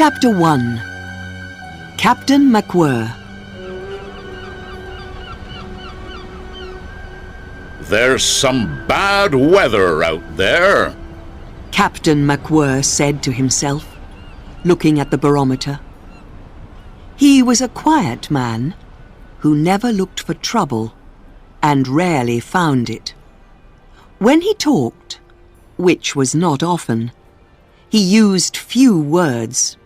Chapter 1. Captain McWhirr. There's some bad weather out there, Captain McWhirr said to himself, looking at the barometer. He was a quiet man who never looked for trouble and rarely found it. When he talked, which was not often, he used few words.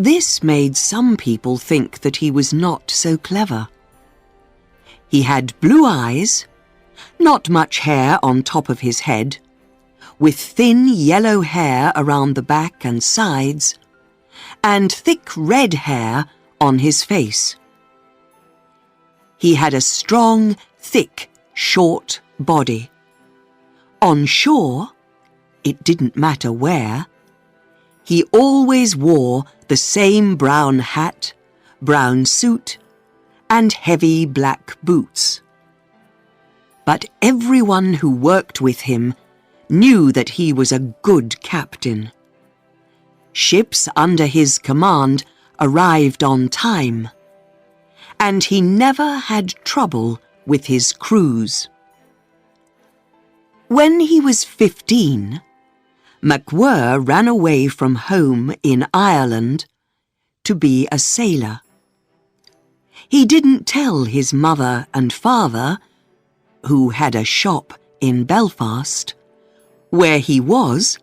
This made some people think that he was not so clever. He had blue eyes, not much hair on top of his head, with thin yellow hair around the back and sides, and thick red hair on his face. He had a strong, thick, short body. On shore, it didn't matter where, he always wore the same brown hat, brown suit, and heavy black boots. But everyone who worked with him knew that he was a good captain. Ships under his command arrived on time, and he never had trouble with his crews. When he was 15, McWhirr ran away from home in Ireland to be a sailor. He didn't tell his mother and father, who had a shop in Belfast, where he was,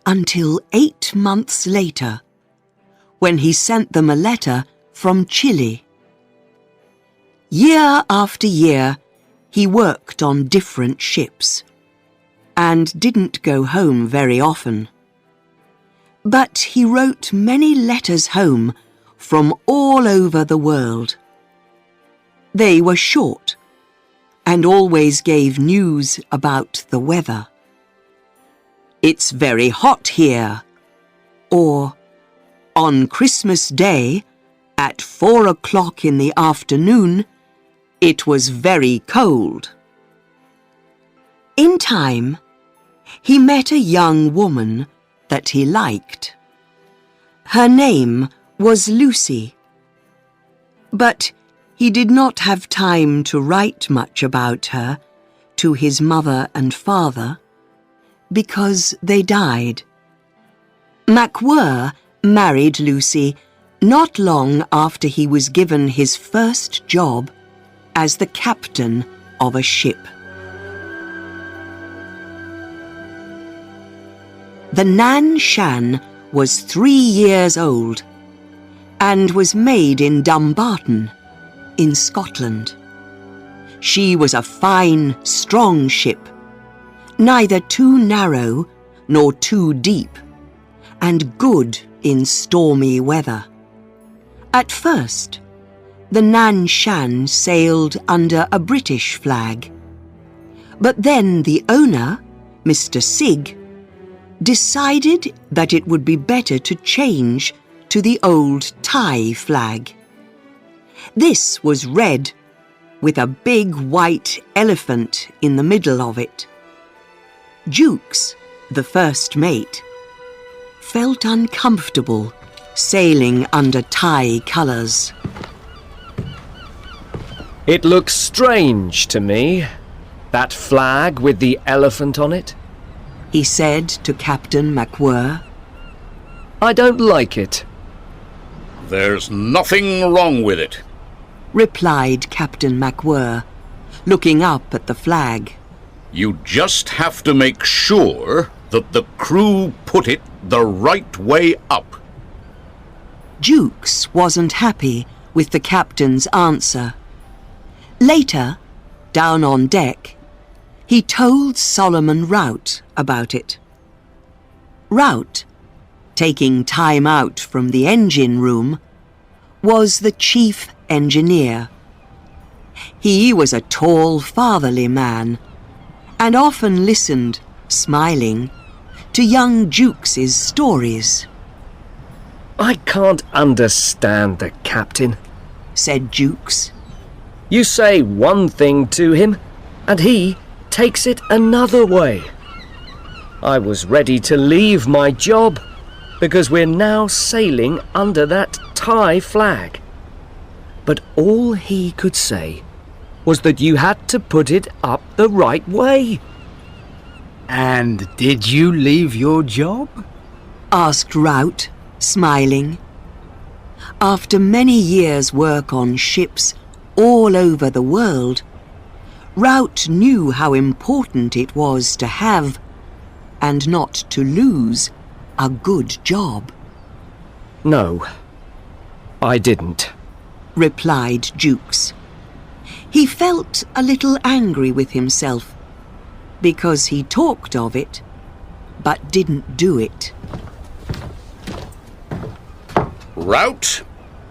until 8 months later, when he sent them a letter from Chile. Year after year, he worked on different ships, and didn't go home very often. But he wrote many letters home from all over the world. They were short, and always gave news about the weather. "It's very hot here," or "On Christmas Day, at 4 o'clock in the afternoon, it was very cold." In time, he met a young woman that he liked. Her name was Lucy. But he did not have time to write much about her to his mother and father, because they died. McWhirr married Lucy not long after he was given his first job as the captain of a ship. The Nan Shan was 3 years old and was made in Dumbarton, in Scotland. She was a fine, strong ship, neither too narrow nor too deep, and good in stormy weather. At first, the Nan Shan sailed under a British flag, but then the owner, Mr. Sigg, decided that it would be better to change to the old Thai flag. This was red, with a big white elephant in the middle of it. Jukes, the first mate, felt uncomfortable sailing under Thai colours. "It looks strange to me, that flag with the elephant on it," he said to Captain McWhirr. "I don't like it." There's nothing wrong with it, replied Captain McWhirr, looking up at the flag. You just have to make sure that the crew put it the right way up. Jukes wasn't happy with the captain's answer. Later, down on deck, he told Solomon Rout about it. Rout, taking time out from the engine room, was the chief engineer. He was a tall, fatherly man, and often listened, smiling, to young Jukes's stories. "I can't understand the captain," said Jukes. "You say one thing to him, and he takes it another way. I was ready to leave my job, because we're now sailing under that Thai flag. But all he could say was that you had to put it up the right way. And did you leave your job? Asked Rout, smiling. After many years' work on ships all over the world, Rout knew how important it was to have, and not to lose, a good job. No, I didn't, replied Jukes. He felt a little angry with himself, because he talked of it, but didn't do it. Rout,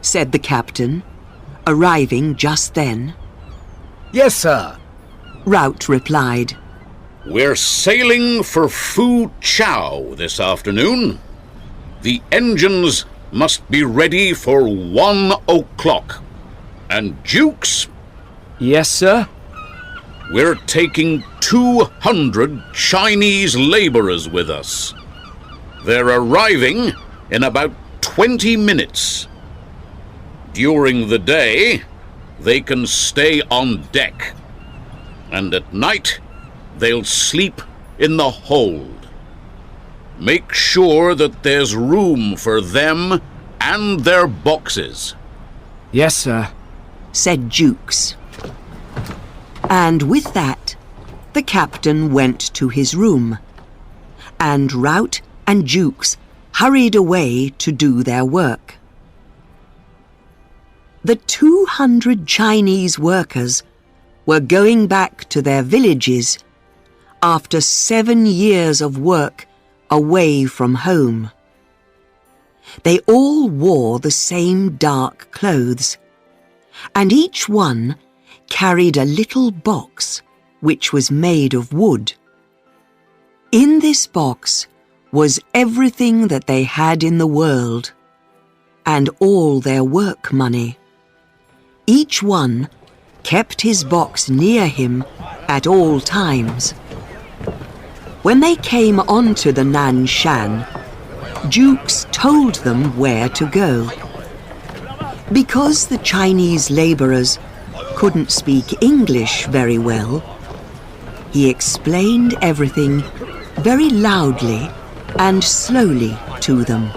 said the captain, arriving just then. Yes, sir. Rout replied. we're sailing for Fu Chau this afternoon. The engines must be ready for 1 o'clock. And Jukes, Yes, sir? we're taking 200 Chinese laborers with us. They're arriving in about 20 minutes. During the day, they can stay on deck. And at night, they'll sleep in the hold. Make sure that there's room for them and their boxes. Yes, sir. Said Jukes. And with that, the captain went to his room, and Rout and Jukes hurried away to do their work. The 200 Chinese workers were going back to their villages after 7 years of work away from home. They all wore the same dark clothes, and each one carried a little box which was made of wood. In this box was everything that they had in the world, and all their work money. Each one kept his box near him at all times. When they came onto the Nan Shan, Jukes told them where to go. Because the Chinese laborers couldn't speak English very well, he explained everything very loudly and slowly to them.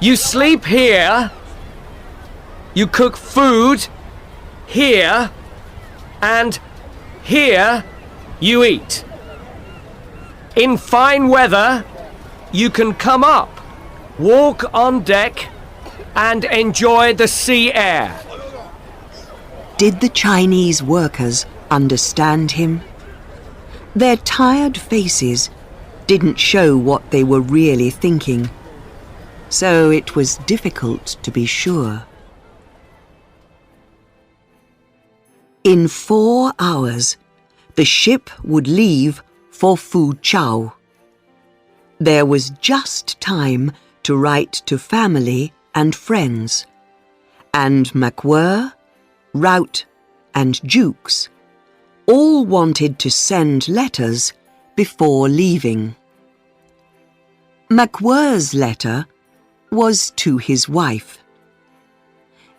You sleep here, you cook food here, and here you eat. In fine weather, you can come up, walk on deck, and enjoy the sea air. Did the Chinese workers understand him? Their tired faces didn't show what they were really thinking, so it was difficult to be sure. In 4 hours, the ship would leave for Fu Chau. There was just time to write to family and friends, and McWhirr, Rout, and Jukes all wanted to send letters before leaving. McWhirr's letter was to his wife.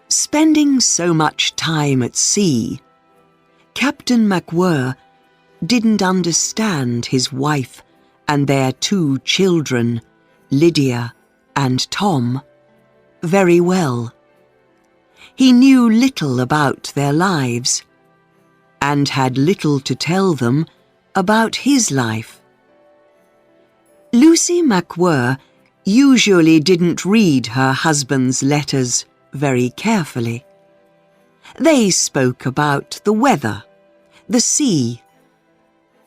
Spending so much time at sea, Captain McWhirr didn't understand his wife and their 2 children, Lydia and Tom, very well. He knew little about their lives, and had little to tell them about his life. Lucy McWhirr usually didn't read her husband's letters very carefully. They spoke about the weather, the sea,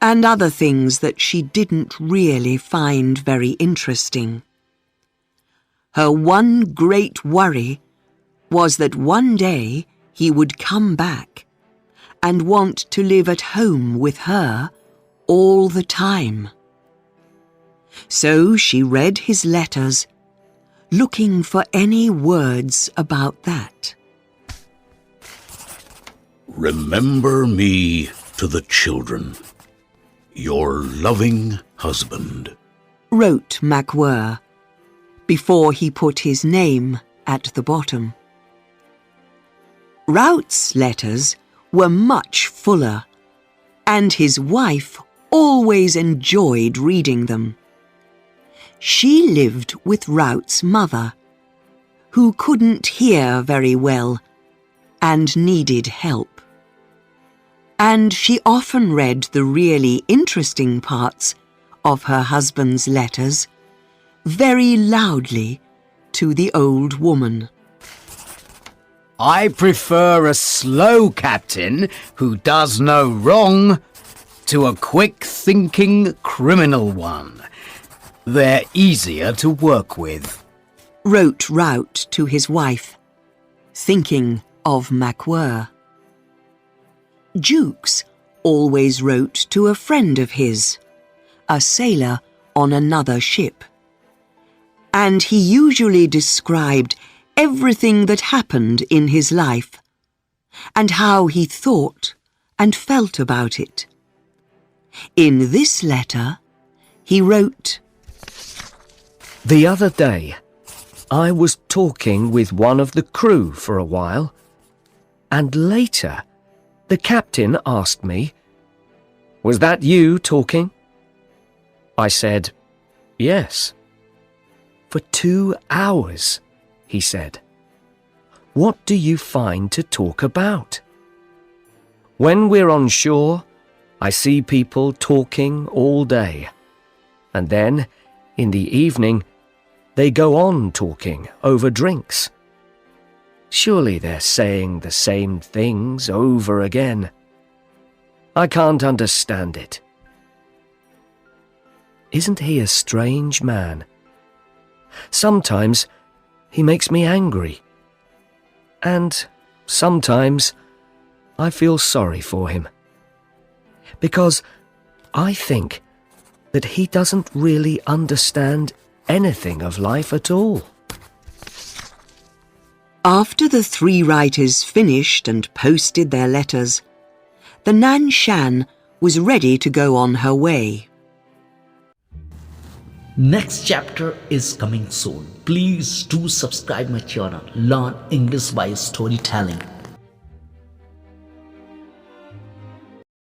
and other things that she didn't really find very interesting. Her one great worry was that one day he would come back and want to live at home with her all the time. So she read his letters, looking for any words about that. Remember me to the children, your loving husband, Wrote McWhirr. before he put his name at the bottom. Rout's letters were much fuller, and his wife always enjoyed reading them. She lived with Rout's mother, who couldn't hear very well and needed help. And she often read the really interesting parts of her husband's letters very loudly to the old woman. I prefer a slow captain who does no wrong to a quick-thinking criminal one. They're easier to work with, wrote Rout to his wife, thinking of McWhirr. Jukes always wrote to a friend of his, a sailor on another ship, and he usually described everything that happened in his life and how he thought and felt about it. In this letter, he wrote, The other day, I was talking with one of the crew for a while, and later the captain asked me, "Was that you talking?" I said, "Yes." "For 2 hours," he said. "What do you find to talk about?" "When we're on shore, I see people talking all day, and then, in the evening, they go on talking over drinks. Surely they're saying the same things over again. I can't understand it. Isn't he a strange man? Sometimes he makes me angry, and sometimes I feel sorry for him, because I think that he doesn't really understand anything of life at all." After the 3 writers finished and posted their letters, the Nan Shan was ready to go on her way. Next chapter is coming soon. Please do subscribe my channel, Learn English by Storytelling.